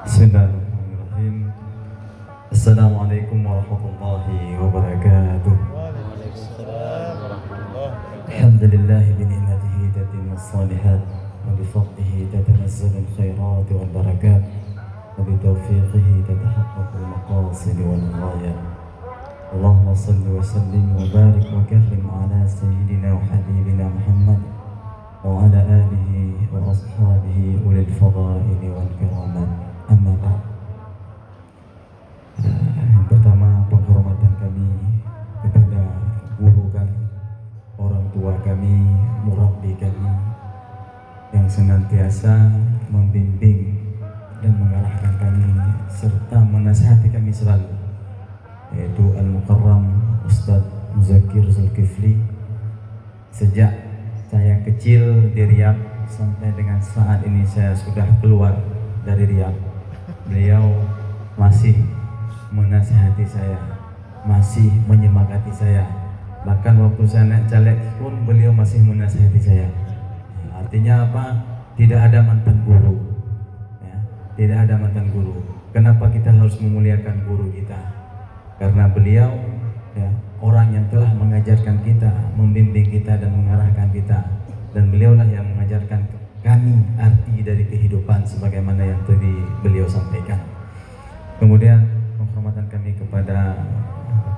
Bismillahirrahmanirrahim. Assalamualaikum warahmatullahi wabarakatuh. Waalaikumsalam warahmatullahi wabarakatuh. Alhamdulillah bi ni'matihi tatimmu shalihat wa bi fadlihi tatanazzalu al-khairat wal barakat wa bi tawfiqihi tatahaqqaqu al-maqasid wal ghayat. Allahumma salli wa sallim wa barik wa karrim ala sayyidina wa habibina Muhammad wa ala alihi wa ashabihi ulil fadaili wal karamat. Amma ba'd. Yang pertama, penghormatan kami kepada guru kami, orang tua kami, murabbi kami yang senantiasa membimbing dan mengarahkan kami serta menasihati kami selalu, yaitu Al-Mukarram Ustadz Muzakir Zulkifli. Sejak saya kecil di Riyadh sampai dengan saat ini saya sudah keluar dari Riyadh, beliau masih menasihati saya, masih menyemangati saya. Bahkan waktu saya naik caleg pun beliau masih menasihati saya. Artinya apa? Tidak ada mantan guru, ya, tidak ada mantan guru. Kenapa kita harus memuliakan guru kita? Karena beliau, ya, orang yang telah mengajarkan kita, membimbing kita dan mengarahkan kita. Dan beliaulah yang mengajarkan kami arti dari kehidupan sebagaimana yang tadi beliau sampaikan. Kemudian penghormatan kami kepada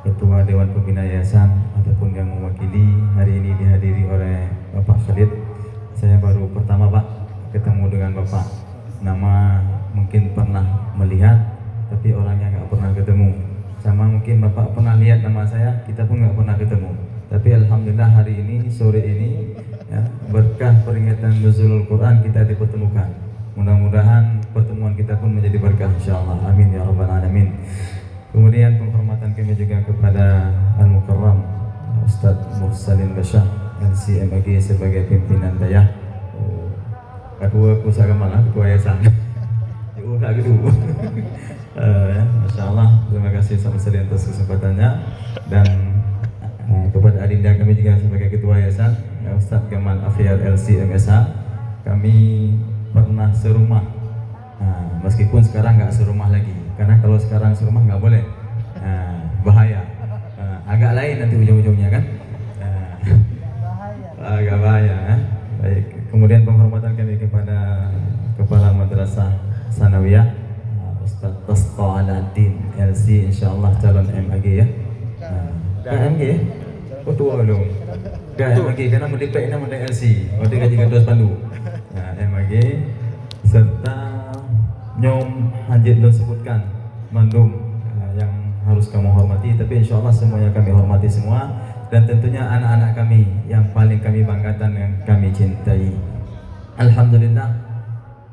Ketua Dewan Pembina Yayasan ataupun yang mewakili hari ini dihadiri oleh Bapak Khalid. Saya baru pertama Pak ketemu dengan Bapak. Nama mungkin pernah melihat, tapi orangnya nggak pernah ketemu. Sama mungkin Bapak pernah lihat nama saya, kita pun nggak pernah ketemu. Tapi alhamdulillah hari ini, sore ini, ya, berkah peringatan Nuzulul Quran kita dipertemukan. Mudah-mudahan pertemuan kita pun menjadi berkah insyaallah. Amin ya rabbal alamin. Kemudian penghormatan kami juga kepada Al-Mukarram Ustadz Mursalin Basyah LCMAG sebagai pimpinan dayah. Kedua pusaka malah ketua yayasan. Juga gitu. Masya Allah, terima kasih sama sekali atas kesempatannya. Dan kepada adinda kami juga sebagai ketua yayasan, Ustadz Gamal Afiar LCMSH. Kami pernah serumah, meskipun sekarang nggak serumah lagi, karena kalau sekarang serumah nggak boleh, bahaya, agak lain nanti ujung-ujungnya kan, agak bahaya. Baik, kemudian penghormatan kami kepada Kepala Madrasah Sanawiyah Ustadz Tasqa Aladdin LC, insyaallah calon MAG ya, MAG ya, tua dong, MAG karena mendipek nama LC, waktu kaji kedua pandu. MAG serta Nyom Hanjit lo sebutkan mandum yang harus kamu hormati, tapi insya Allah semuanya kami hormati semua, dan tentunya anak-anak kami yang paling kami banggakan, yang kami cintai. Alhamdulillah,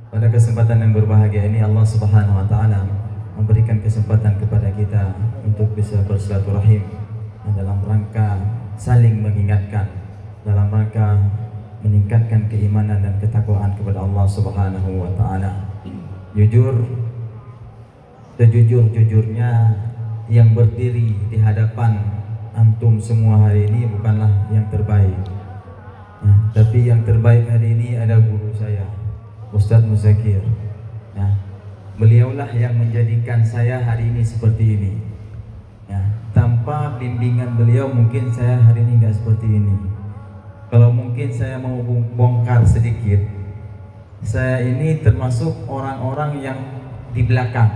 pada kesempatan yang berbahagia ini Allah Subhanahu wa Ta'ala memberikan kesempatan kepada kita untuk bisa bersilaturahim dalam rangka saling mengingatkan, dalam rangka meningkatkan keimanan dan ketakwaan kepada Allah Subhanahu wa Ta'ala. Jujur, sejujur-jujurnya yang berdiri di hadapan antum semua hari ini bukanlah yang terbaik, tapi yang terbaik hari ini ada guru saya, Ustadz Muzakir. Beliaulah yang menjadikan saya hari ini seperti ini. Tanpa bimbingan beliau mungkin saya hari ini nggak seperti ini. Kalau mungkin saya mau bongkar sedikit, saya ini termasuk orang-orang yang di belakang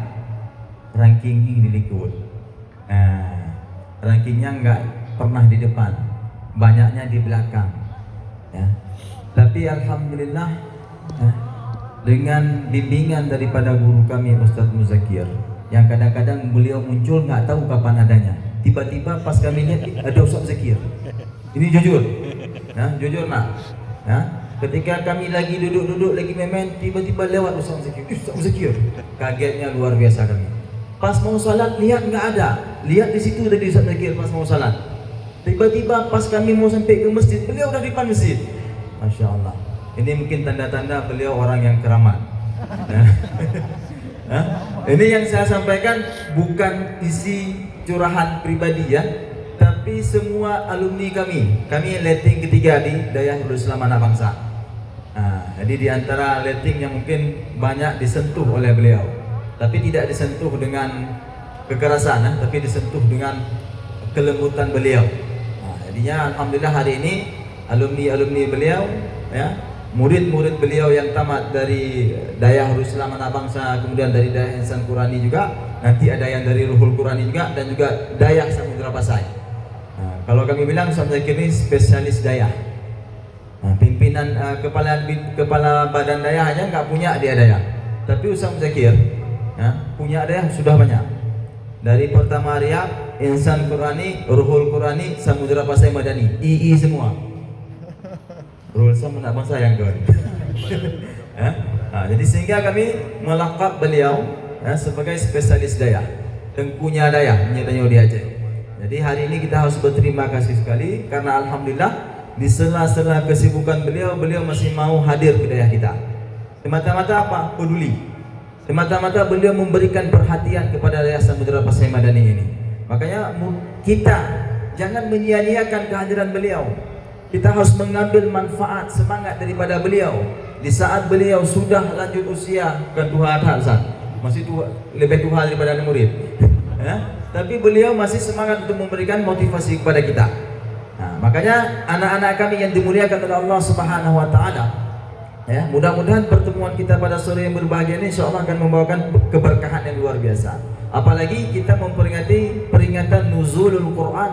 ranking di Likud. Rankingnya nggak pernah di depan, banyaknya di belakang. Tapi alhamdulillah, dengan bimbingan daripada guru kami Ustadz Muzakir, yang kadang-kadang beliau muncul nggak tahu kapan adanya. Tiba-tiba pas kami lihat ada Ustadz Muzakir. Ini jujur. Jujur nak, ketika kami lagi duduk-duduk lagi main-main, tiba-tiba lewat Ustadz Muzakir. Kagetnya luar biasa kami. Pas mau salat lihat nggak ada, lihat di situ tadi Ustadz Muzakir pas mau salat. Tiba-tiba pas kami mau sampai ke masjid, beliau udah di depan masjid. Masya Allah. Ini mungkin tanda-tanda beliau orang yang keramat. Ini yang saya sampaikan bukan isi curahan pribadi ya, tapi semua alumni kami letting ketiga di Dayah Nurul Islam Anak Bangsa. Jadi di antara letting yang mungkin banyak disentuh oleh beliau, tapi tidak disentuh dengan kekerasan, tapi disentuh dengan kelembutan beliau. Nah, jadinya alhamdulillah hari ini alumni beliau, ya, murid-murid beliau yang tamat dari Dayah Hurul Islam Anak Bangsa, kemudian dari Dayah Insan Qurani juga, nanti ada yang dari Ruhul Qurani juga, dan juga Dayah Samudra Pasai. Nah, kalau kami bilang Ustaz Zakir ini spesialis Dayah. Nah, pimpinan kepala badan Dayah aja nggak punya dia Dayah, tapi Ustaz Zakir, ya, punya Dayah sudah banyak. Dari pertama Riyad, Insan Qurani, Ruhul Qurani, Samudra Pasai Madani, II semua. Ruhul Islam Anak Bangsa yang kawan. Ya? Nah, jadi sehingga kami melakap beliau, ya, sebagai spesialis Dayah, tengkunya Dayah, menyertanya di Aceh. Jadi hari ini kita harus berterima kasih sekali karena alhamdulillah di sela-sela kesibukan beliau masih mau hadir ke Dayah kita. Semata-mata apa? Peduli. Semata-mata beliau memberikan perhatian kepada Dayah Samudra Pasai Madani ini. Makanya kita jangan menyia-nyiakan kehadiran beliau. Kita harus mengambil manfaat, semangat daripada beliau. Di saat beliau sudah lanjut usia, bukan tua Ustaz, masih tua, lebih tua daripada murid. Ya? Tapi beliau masih semangat untuk memberikan motivasi kepada kita. Nah, makanya anak-anak kami yang dimuliakan oleh Allah Subhanahu wa taala, ya, mudah-mudahan pertemuan kita pada sore yang berbahagia ini insyaallah akan membawakan keberkahan yang luar biasa. Apalagi kita memperingati peringatan Nuzulul Quran.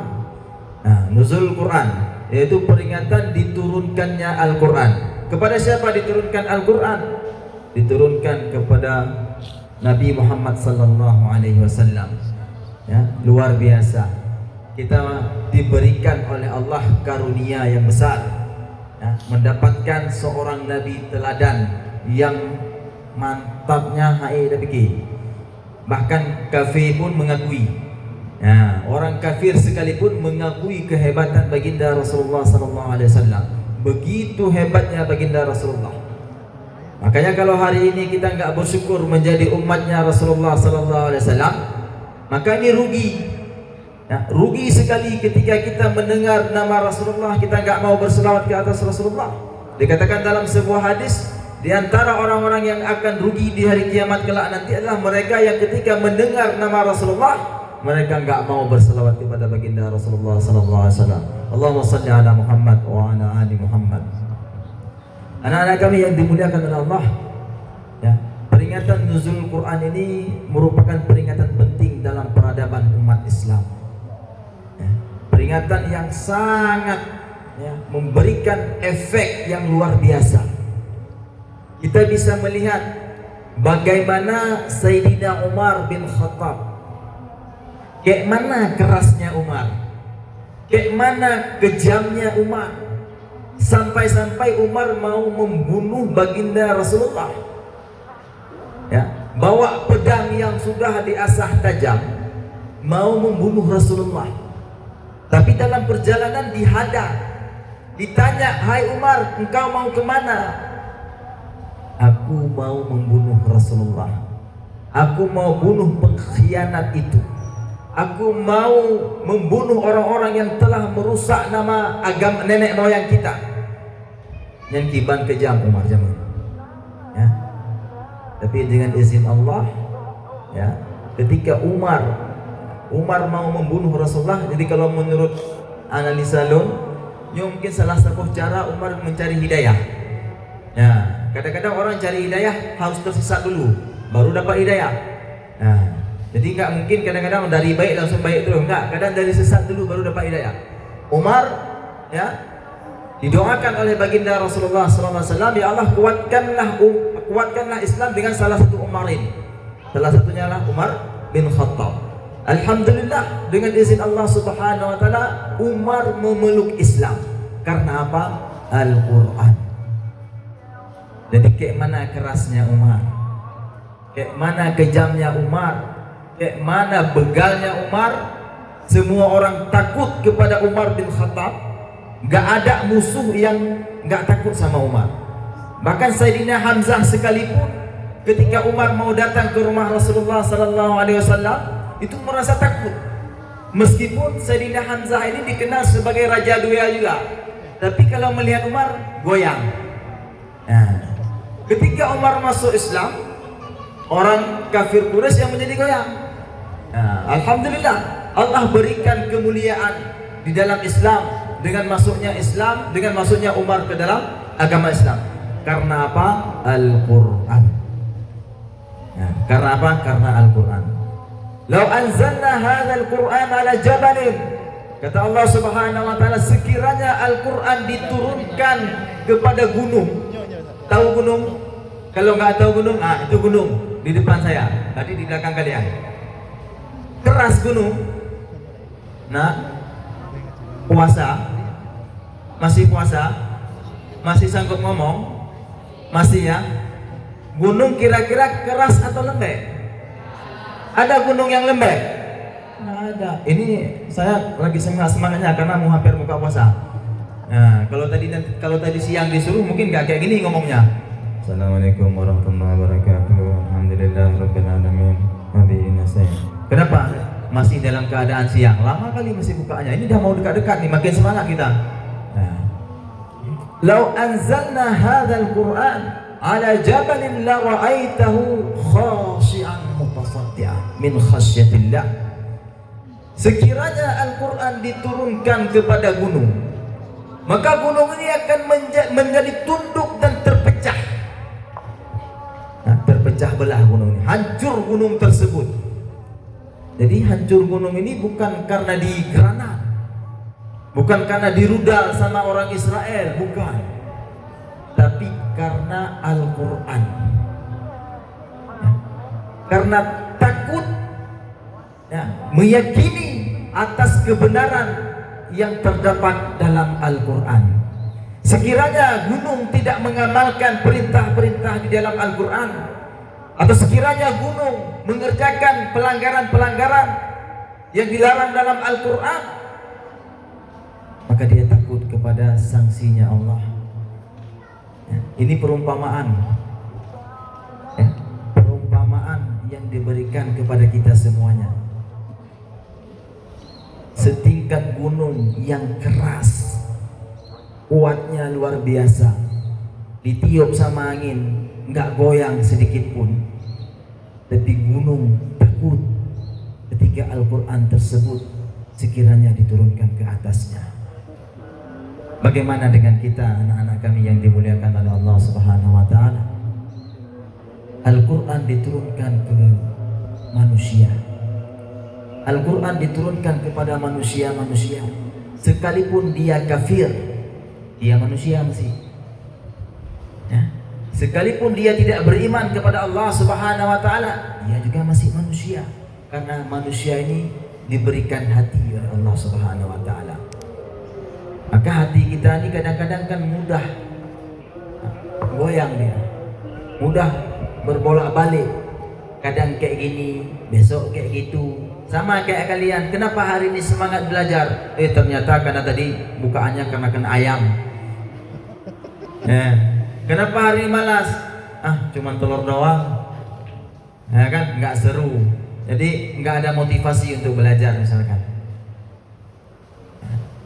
Nah, Nuzulul Quran yaitu peringatan diturunkannya Al-Quran. Kepada siapa diturunkan Al-Quran? Diturunkan kepada Nabi Muhammad sallallahu alaihi wasallam. Ya, luar biasa. Kita diberikan oleh Allah karunia yang besar, ya, mendapatkan seorang nabi teladan yang mantapnya bahkan kafir pun mengakui, ya, orang kafir sekalipun mengakui kehebatan baginda Rasulullah sallallahu alaihi wasallam. Begitu hebatnya baginda Rasulullah. Makanya kalau hari ini kita enggak bersyukur menjadi umatnya Rasulullah sallallahu alaihi wasallam, maka ini rugi. Ya, rugi sekali ketika kita mendengar nama Rasulullah kita enggak mau berselawat ke atas Rasulullah. Dikatakan dalam sebuah hadis, di antara orang-orang yang akan rugi di hari kiamat kelak nanti adalah mereka yang ketika mendengar nama Rasulullah mereka enggak mau berselawat kepada baginda Rasulullah sallallahu alaihi wasallam. Allahumma shalli ala Muhammad wa ala ali Muhammad. Anak-anak kami yang dimuliakan oleh Allah, ya, peringatan Nuzul Quran ini merupakan peringatan penting dalam peradaban umat Islam. Ya, peringatan yang sangat, ya, memberikan efek yang luar biasa. Kita bisa melihat bagaimana Sayyidina Umar bin Khattab, kayak mana kerasnya Umar, kayak mana kejamnya Umar, sampai-sampai Umar mau membunuh baginda Rasulullah. Ya, bawa pedang yang sudah diasah tajam, mau membunuh Rasulullah. Tapi dalam perjalanan dihadang, ditanya, "Hai Umar, engkau mau kemana?" "Aku mau membunuh Rasulullah. Aku mau bunuh pengkhianat itu. Aku mau membunuh orang-orang yang telah merusak nama agama nenek moyang kita." Yang kiban kejam Umar zaman, ya. Tapi dengan izin Allah, ya, ketika Umar mau membunuh Rasulullah. Jadi kalau menurut analisa Lun, mungkin salah satu cara Umar mencari hidayah. Ya, kadang-kadang orang cari hidayah harus tersesat dulu, baru dapat hidayah. Nah, jadi nggak mungkin kadang-kadang dari baik langsung baik terus, enggak. Kadang dari sesat dulu baru dapat hidayah. Umar, ya, didoakan oleh baginda Rasulullah SAW, "Ya Allah, kuatkanlah Islam dengan salah satu Umar ini." Salah satunya adalah Umar bin Khattab. Alhamdulillah, dengan izin Allah Subhanahu wa taala, Umar memeluk Islam. Karena apa? Al-Quran. Jadi kayak mana kerasnya Umar, kayak mana kejamnya Umar, kayak mana begalnya Umar. Semua orang takut kepada Umar bin Khattab. Gak ada musuh yang gak takut sama Umar. Bahkan Sayyidina Hamzah sekalipun ketika Umar mau datang ke rumah Rasulullah sallallahu alaihi wasallam itu merasa takut. Meskipun Sayyidina Hamzah ini dikenal sebagai raja duel juga, tapi kalau melihat Umar goyang. Nah, ketika Umar masuk Islam, orang kafir Quraisy yang menjadi goyang. Nah, alhamdulillah Allah berikan kemuliaan di dalam Islam dengan masuknya Umar ke dalam agama Islam. Karena apa? Al-Quran. Nah, karena apa? Karena Al-Quran. Lau anzalna hadzal Qur'an ala jabalin, kata Allah Subhanahu wa taala, sekiranya Al-Quran diturunkan kepada gunung. Tahu gunung? Kalau nggak tahu gunung, itu gunung di depan saya, tadi di belakang kalian. Keras gunung. Nah, puasa, masih sanggup ngomong, masih ya. Gunung kira-kira keras atau lembek? Ada gunung yang lembek? Nggak ada. Ini saya lagi semangatnya karena mau hampir buka puasa. Nah, kalau tadi siang disuruh mungkin nggak kayak gini ngomongnya. Assalamualaikum warahmatullahi wabarakatuh. Alhamdulillahirabbil alamin. Kenapa? Masih dalam keadaan siang. Lama kali masih bukanya. Ini udah mau dekat-dekat nih, makin semangat kita. Nah. Lau anzalna hadzal Qur'an ala jabalin la ra'aitahu khashi'an mutasaddian min khasyatillah. Sekiranya Al-Quran diturunkan kepada gunung, maka gunung ini akan menjadi tunduk dan terpecah. Nah, terpecah belah gunung ini, hancur gunung tersebut. Jadi hancur gunung ini bukan karena digeranat, bukan karena dirudal sama orang Israel, bukan, tapi karena Al-Quran. Karena takut, meyakini atas kebenaran yang terdapat dalam Al-Quran. Sekiranya gunung tidak mengamalkan perintah-perintah di dalam Al-Quran, atau sekiranya gunung mengerjakan pelanggaran-pelanggaran yang dilarang dalam Al-Quran, maka dia takut kepada sanksinya Allah. Ini perumpamaan, perumpamaan yang diberikan kepada kita semuanya. Setingkat gunung yang keras, kuatnya luar biasa, ditiup sama angin nggak goyang sedikit pun. Tapi gunung takut ketika Al-Quran tersebut sekiranya diturunkan ke atasnya. Bagaimana dengan kita, anak-anak kami yang dimuliakan oleh Allah Subhanahu wa taala? Al-Quran diturunkan ke manusia. Al-Quran diturunkan kepada manusia-manusia. Sekalipun dia kafir, dia manusia masih. Ya. Sekalipun dia tidak beriman kepada Allah Subhanahu wa taala, dia juga masih manusia. Karena manusia ini diberikan hati oleh Allah Subhanahu wa taala. Maka hati kita ini kadang-kadang kan mudah goyang dia, mudah berbolak-balik. Kadang kayak gini, besok kayak gitu. Sama kayak kalian, kenapa hari ini semangat belajar? Ternyata karena tadi bukaannya karena kena ayam. Kenapa hari ini malas? Cuman telur doang. Kan nggak seru. Jadi nggak ada motivasi untuk belajar misalkan.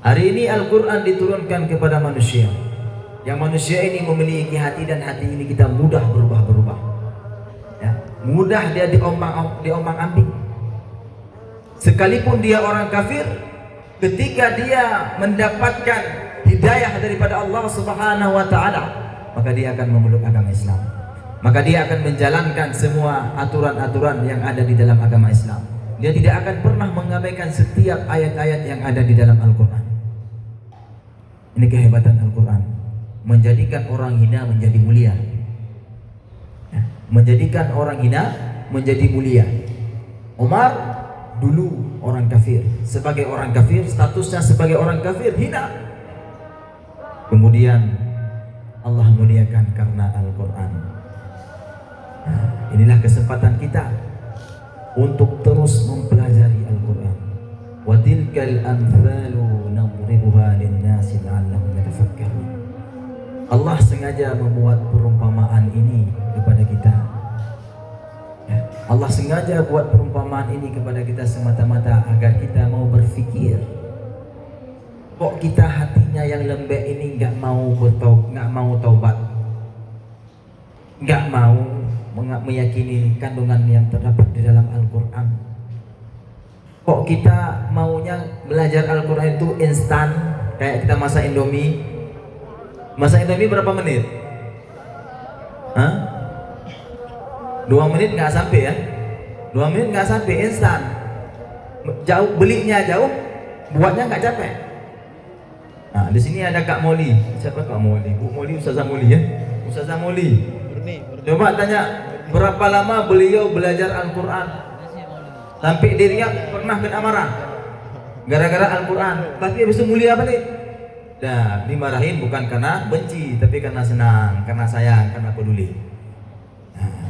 Hari ini Al-Quran diturunkan kepada manusia. Yang manusia ini memiliki hati, dan hati ini kita mudah berubah-berubah. Ya, mudah dia diombang-ambing. Sekalipun dia orang kafir, ketika dia mendapatkan hidayah daripada Allah Subhanahu wa taala, maka dia akan memeluk agama Islam. Maka dia akan menjalankan semua aturan-aturan yang ada di dalam agama Islam. Dia tidak akan pernah mengabaikan setiap ayat-ayat yang ada di dalam Al-Quran. Ini kehebatan Al-Quran, menjadikan orang hina menjadi mulia. Menjadikan orang hina menjadi mulia. Umar dulu orang kafir, sebagai orang kafir, statusnya sebagai orang kafir hina. Kemudian Allah muliakan karena Al-Quran. Inilah kesempatan kita untuk terus mempelajari Al-Quran. Wa tilkal amthalu nadribuha lin-nasi la'allahum yatafakkarun. Allah sengaja membuat perumpamaan ini kepada kita. Allah sengaja buat perumpamaan ini kepada kita semata-mata agar kita mau berfikir. Kok kita hatinya yang lembek ini nggak mau taubat, nggak mau meyakini kandungan yang terdapat di dalam Al-Quran. Kok kita maunya belajar Al-Quran itu instan, kayak kita masak Indomie? Masak Indomie berapa menit? Hah? 2 menit nggak sampai ya? 2 menit nggak sampai, instan. Jauh, belinya jauh, buatnya nggak capek. Nah, di sini ada Kak Moli. Siapa Kak Moli? Bu Moli, Ustazah Moli ya? Ustazah Moli. Coba tanya, berapa lama beliau belajar Al-Quran? Sampai di Riyadh pernah kena marah gara-gara Al-Quran. Tapi habis itu mulia balik. Nah, dimarahin bukan karena benci, tapi karena senang, karena sayang, karena peduli. Nah,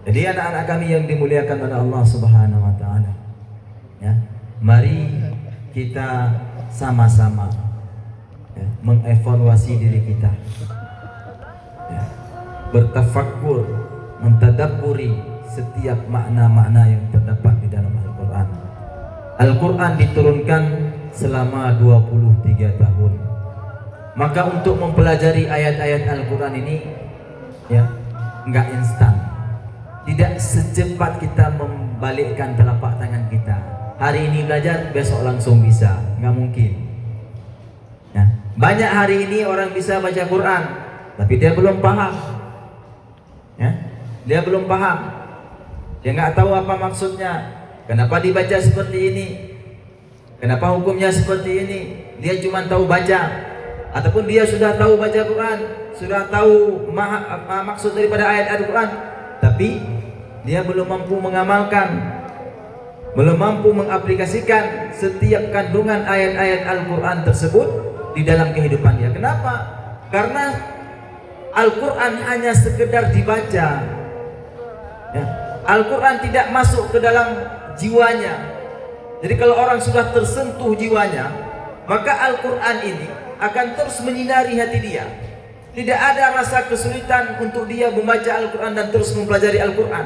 jadi anak-anak kami yang dimuliakan oleh Allah Subhanahu wa taala. Ya, mari kita sama-sama ya, mengevaluasi diri kita. Ya, bertafakkur, mentadabburi setiap makna-makna yang terdapat di dalam Al-Quran. Al-Quran diturunkan selama 23 tahun. Maka untuk mempelajari ayat-ayat Al-Quran ini ya nggak instan. Tidak secepat kita membalikkan telapak tangan kita. Hari ini belajar, besok langsung bisa. Nggak mungkin. Ya. Banyak hari ini orang bisa baca Quran, tapi dia belum paham. Ya. Dia belum paham. Dia nggak tahu apa maksudnya. Kenapa dibaca seperti ini? Kenapa hukumnya seperti ini? Dia cuma tahu baca. Ataupun dia sudah tahu baca Quran, sudah tahu maksud daripada ayat Al-Quran, tapi dia belum mampu mengamalkan, belum mampu mengaplikasikan setiap kandungan ayat-ayat Al-Quran tersebut di dalam kehidupannya. Kenapa? Karena Al-Quran hanya sekedar dibaca ya. Al-Quran tidak masuk ke dalam jiwanya. Jadi kalau orang sudah tersentuh jiwanya, maka Al-Quran ini akan terus menyinari hati dia. Tidak ada rasa kesulitan untuk dia membaca Al-Quran dan terus mempelajari Al-Quran.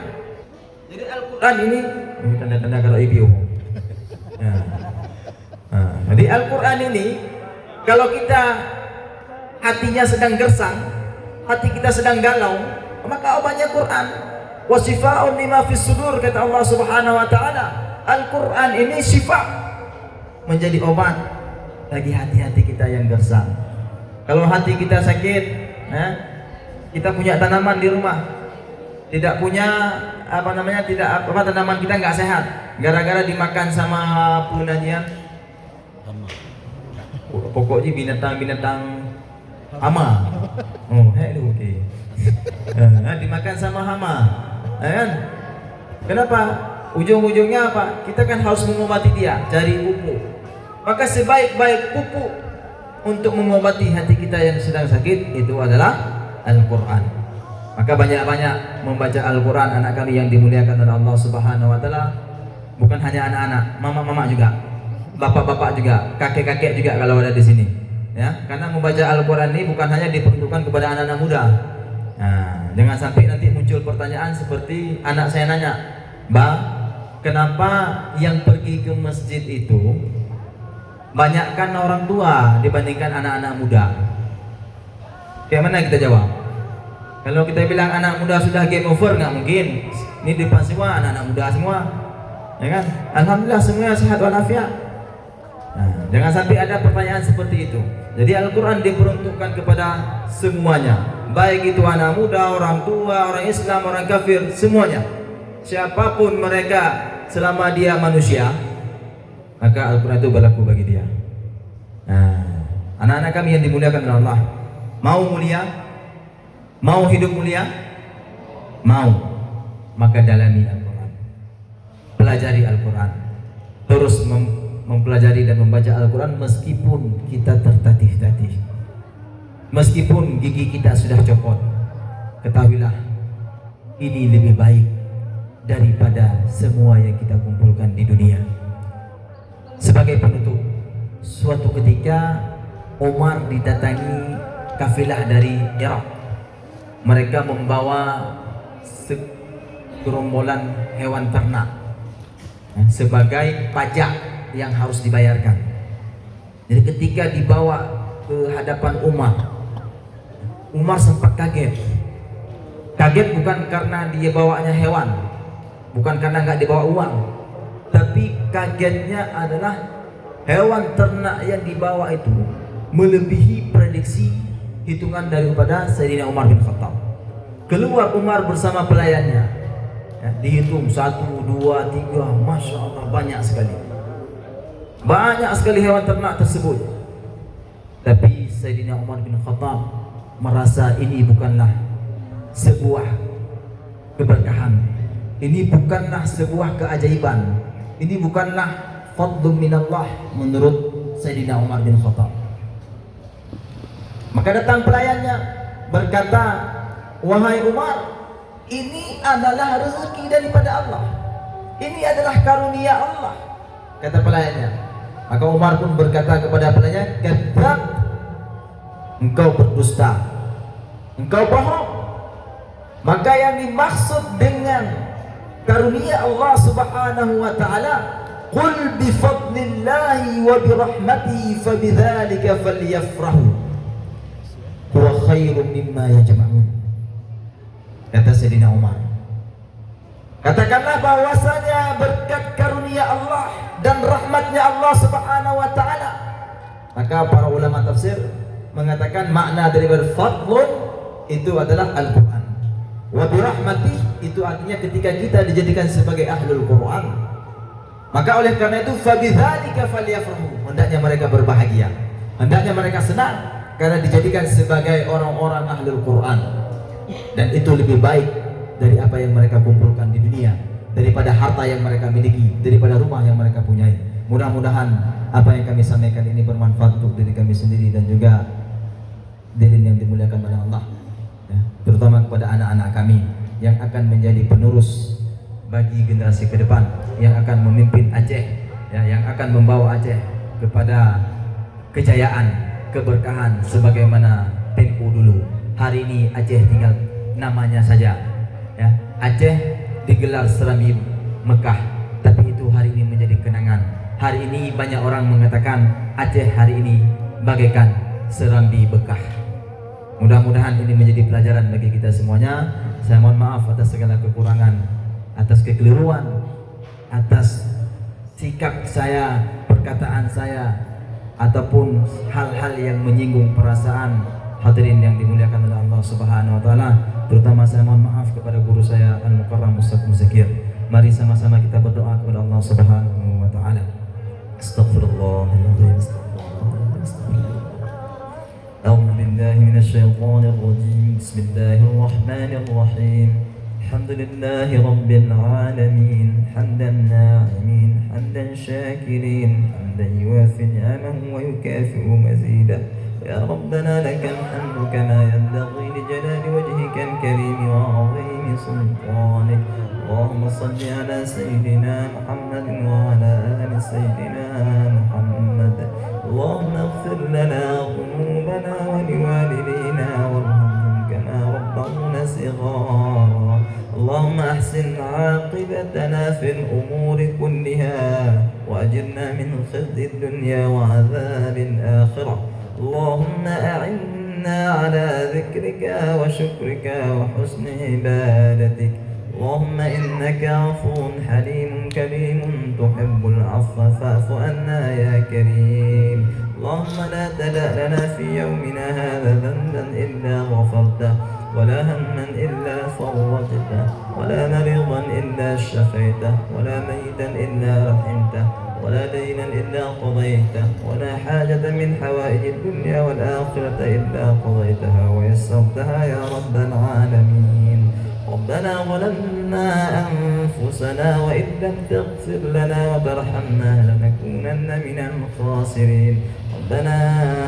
Jadi Al-Quran ini tanda-tanda kalau IPO. Ya. Nah, jadi Al-Quran ini kalau kita hatinya sedang gersang, hati kita sedang galau, maka obatnya Quran. Wasifa'un lima fis sudur, kata Allah Subhanahu wa taala. Al-Quran ini syifa, menjadi obat bagi hati-hati kita yang gersang. Kalau hati kita sakit, kita punya tanaman di rumah, tidak punya tanaman kita nggak sehat, gara-gara dimakan sama punanya. Pokoknya binatang-binatang hama. Oh, oke. Dimakan sama hama, kan? Kenapa? Ujung-ujungnya apa? Kita kan harus mengobati dia, cari pupuk. Maka sebaik-baik pupuk untuk mengobati hati kita yang sedang sakit itu adalah Al-Quran. Maka banyak-banyak membaca Al-Quran anak kami yang dimuliakan oleh Allah Subhanahu wa taala. Bukan hanya anak-anak, mama-mama juga, bapak-bapak juga, kakek-kakek juga kalau ada di sini. Ya, karena membaca Al-Quran ini bukan hanya diperuntukkan kepada anak-anak muda. Nah, jangan sampai nanti muncul pertanyaan seperti anak saya nanya, "Mbak, kenapa yang pergi ke masjid itu banyakkan orang tua dibandingkan anak-anak muda?" Kayak mana kita jawab? Kalau kita bilang anak muda sudah game over, nggak mungkin. Ini di depan semua anak-anak muda semua, ya kan? Alhamdulillah semuanya sehat walafiat. Nah, jangan sampai ada pertanyaan seperti itu. Jadi Al-Quran diperuntukkan kepada semuanya, baik itu anak muda, orang tua, orang Islam, orang kafir, semuanya. Siapapun mereka, selama dia manusia, maka Al-Quran itu berlaku bagi dia. Nah, anak-anak kami yang dimuliakan oleh Allah, mau mulia, mau hidup mulia, mau, maka dalami Al-Quran, pelajari Al-Quran, terus mempelajari dan membaca Al-Quran meskipun kita tertatih-tatih, meskipun gigi kita sudah copot. Ketahuilah ini lebih baik daripada semua yang kita kumpulkan di dunia. Sebagai penutup, suatu ketika Umar didatangi kafilah dari Irak. Mereka membawa segerombolan hewan ternak sebagai pajak yang harus dibayarkan. Jadi ketika dibawa ke hadapan Umar sempat kaget Kaget bukan karena dia bawanya hewan, bukan karena nggak dibawa uang, tapi kagetnya adalah hewan ternak yang dibawa itu melebihi prediksi hitungan daripada Sayyidina Umar bin Khattab. Keluar Umar bersama pelayannya, ya, dihitung 1, 2, 3, Masya Allah banyak sekali hewan ternak tersebut. Tapi Sayyidina Umar bin Khattab merasa ini bukanlah sebuah keberkahan, ini bukanlah sebuah keajaiban, ini bukanlah fadlun minallah menurut Sayyidina Umar bin Khattab. Maka datang pelayannya berkata, wahai Umar, ini adalah rezeki daripada Allah, ini adalah karunia Allah, kata pelayannya. Maka Umar pun berkata kepada pelayannya, kadzab, engkau berdusta, engkau bohong. Maka yang dimaksud dengan karunia Allah Subhanahu wa taala, qul bi fadlillahi wa bi rahmatihi fabidzalika falyafrahu huwa khairum mimma yajma'un. Kata Sayyidina Umar, katakanlah bahwasanya berkat karunia Allah dan rahmatnya Allah Subhanahu wa taala. Maka para ulama tafsir mengatakan makna daripada fadlun itu adalah Al-Qur'an. Wa bi rahmatih itu artinya ketika kita dijadikan sebagai ahlul Qur'an. Maka oleh karena itu fabidzalika falyafrahu, hendaknya mereka berbahagia, hendaknya mereka senang karena dijadikan sebagai orang-orang ahlul Quran. Dan itu lebih baik dari apa yang mereka kumpulkan di dunia, daripada harta yang mereka miliki, daripada rumah yang mereka punyai. Mudah-mudahan apa yang kami sampaikan ini bermanfaat untuk diri kami sendiri dan juga diri yang dimuliakan oleh Allah, ya, terutama kepada anak-anak kami yang akan menjadi penerus bagi generasi ke depan, yang akan memimpin Aceh, ya, yang akan membawa Aceh kepada kejayaan, keberkahan sebagaimana tempo dulu. Hari ini Aceh tinggal namanya saja, ya. Aceh digelar Serambi Mekah, tapi itu hari ini menjadi kenangan. Hari ini banyak orang mengatakan Aceh hari ini bagaikan Serambi Bekah. Mudah-mudahan ini menjadi pelajaran bagi kita semuanya. Saya mohon maaf atas segala kekurangan, atas kekeliruan, atas sikap saya, perkataan saya, ataupun hal-hal yang menyinggung perasaan hadirin yang dimuliakan oleh Allah Subhanahu wa taala. Terutama saya mohon maaf kepada guru saya Al-Mukarram Ustaz Muzakir. Mari sama-sama kita berdoa kepada Allah Subhanahu wa taala. Astaghfirullahaladzim. A'udzu billahi minasyaitonir rajim. Bismillahirrahmanirrahim. Alhamdulillahi rabbil alamin. Hamdan na'imin, hamdan syakirin, hamdan yuwafi ni'amahu wa yukafi'u mazidah. يا ربنا لك الحمد كما ينبغي لجلال وجهك الكريم وعظيم سلطانك. اللهم صل على سيدنا محمد وعلى آل سيدنا محمد. اللهم اغفر لنا ذنوبنا ولوالدينا وارحمهم كما ربونا صغارا. اللهم احسن عاقبتنا في الأمور كلها وأجرنا من خزي الدنيا وعذاب الآخرة. اللهم أعنا على ذكرك وشكرك وحسن عبادتك. اللهم إنك عفو حليم كريم تحب العفو فاعف عنا يا كريم. اللهم لا تدع لنا في يومنا هذا ذنبا إلا غفرته، ولا هما إلا فرجته، ولا مريضا إلا شفيته، ولا ميتا إلا رحمته، ولا دينا إلا قضيته، ولا حاجة من حوائج الدنيا والآخرة إلا قضيتها ويسرتها يا رب العالمين. ربنا ظلمنا أنفسنا وإن لم تغفر لنا وترحمنا لنكونن من الخاسرين. ربنا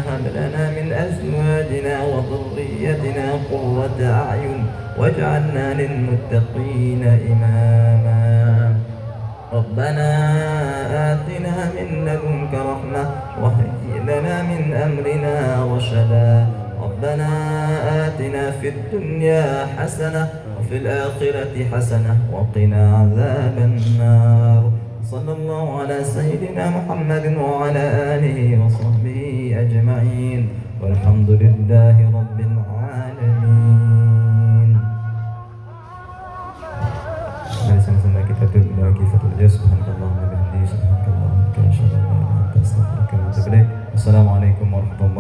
هب لنا من أزواجنا وذريتنا قرة أعين واجعلنا للمتقين إماما. ربنا آتنا من لدنك رحمة وهيئ لنا من أمرنا رشدا. ربنا آتنا في الدنيا حسنة وفي الآخرة حسنة وقنا عذاب النار. صلى الله على سيدنا محمد وعلى آله وصحبه أجمعين والحمد لله رب العالمين. bihamdika subhanakallahumma wa bihamdika subhanakallahumma wa bihamdika asyhadu an la ilaha illa anta astaghfiruka wa atubu ilaik. Assalamualaikum warahmatullahi